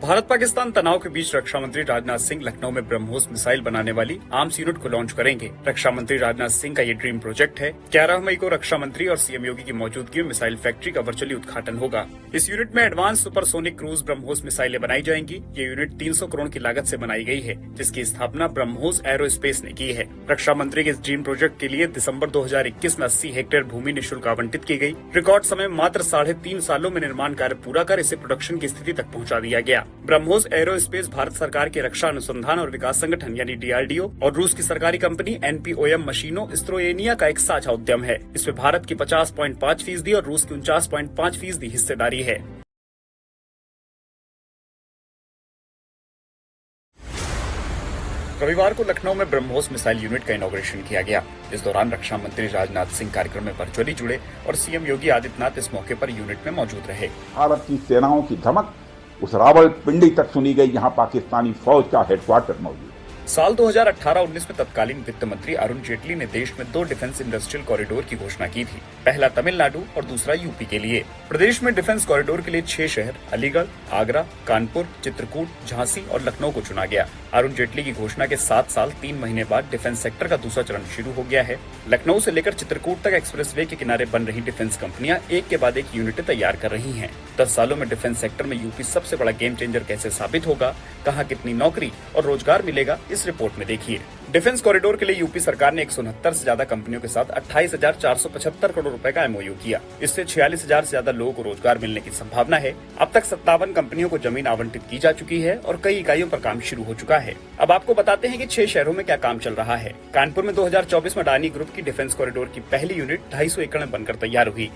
भारत पाकिस्तान तनाव के बीच रक्षा मंत्री राजनाथ सिंह लखनऊ में ब्रह्मोस मिसाइल बनाने वाली आर्म्स यूनिट को लॉन्च करेंगे। रक्षा मंत्री राजनाथ सिंह का ये ड्रीम प्रोजेक्ट है। 11 मई को रक्षा मंत्री और सीएम योगी की मौजूदगी में मिसाइल फैक्ट्री का वर्चुअली उद्घाटन होगा। इस यूनिट में एडवांस सुपरसोनिक क्रूज ब्रह्मोस मिसाइलें बनाई जाएंगी। ये यूनिट 300 करोड़ की लागत से बनाई गई है, जिसकी स्थापना ब्रह्मोस एरोस्पेस ने की है। रक्षा मंत्री के इस ड्रीम प्रोजेक्ट के लिए दिसंबर 2021 में 80 हेक्टेयर भूमि निःशुल्क आवंटित की गई। रिकॉर्ड समय मात्र 3.5 सालों में निर्माण कार्य पूरा कर इसे प्रोडक्शन की स्थिति तक पहुँचा दिया गया। ब्रह्मोस एरोस्पेस भारत सरकार के रक्षा अनुसंधान और विकास संगठन यानी DRDO और रूस की सरकारी कंपनी NPOM मशीनों स्त्रोएनिया का एक साझा उद्यम है। इसमें भारत की 50.5% और रूस की 49.5% हिस्सेदारी है। रविवार को लखनऊ में ब्रह्मोस मिसाइल यूनिट का इनॉग्रेशन किया गया। इस दौरान रक्षा मंत्री राजनाथ सिंह कार्यक्रम में वर्चुअली जुड़े और सीएम योगी आदित्यनाथ इस मौके पर यूनिट में मौजूद रहे। भारत की सेनाओं की धमक उस रावलपिंडी तक सुनी गई, जहां पाकिस्तानी फौज का हेडक्वार्टर मौजूद है। साल 2018-19 में तत्कालीन वित्त मंत्री अरुण जेटली ने देश में 2 डिफेंस इंडस्ट्रियल कॉरिडोर की घोषणा की थी। पहला तमिलनाडु और दूसरा यूपी के लिए। प्रदेश में डिफेंस कॉरिडोर के लिए 6 शहर अलीगढ़, आगरा, कानपुर, चित्रकूट, झांसी और लखनऊ को चुना गया। अरुण जेटली की घोषणा के 7 साल 3 महीने बाद डिफेंस सेक्टर का दूसरा चरण शुरू हो गया है। लखनऊ से लेकर चित्रकूट तक एक्सप्रेसवे के किनारे बन रही डिफेंस कंपनियां एक के बाद एक यूनिटें तैयार कर रही हैं। 10 सालों में डिफेंस सेक्टर में यूपी सबसे बड़ा गेम चेंजर कैसे साबित होगा, कहां कितनी नौकरी और रोजगार मिलेगा, इस रिपोर्ट में देखिए। डिफेंस कॉरिडोर के लिए यूपी सरकार ने 169 से ज्यादा कंपनियों के साथ 28,475 करोड़ रुपए का MOU किया। इससे 46,000 से ज्यादा लोगों को रोजगार मिलने की संभावना है। अब तक 57 कंपनियों को जमीन आवंटित की जा चुकी है और कई इकाइयों पर काम शुरू हो चुका है। अब आपको बताते हैं कि 6 शहरों में क्या काम चल रहा है। कानपुर में 2024 में अडानी ग्रुप की डिफेंस कॉरिडोर की पहली यूनिट 250 एकड़ में बनकर तैयार हुई।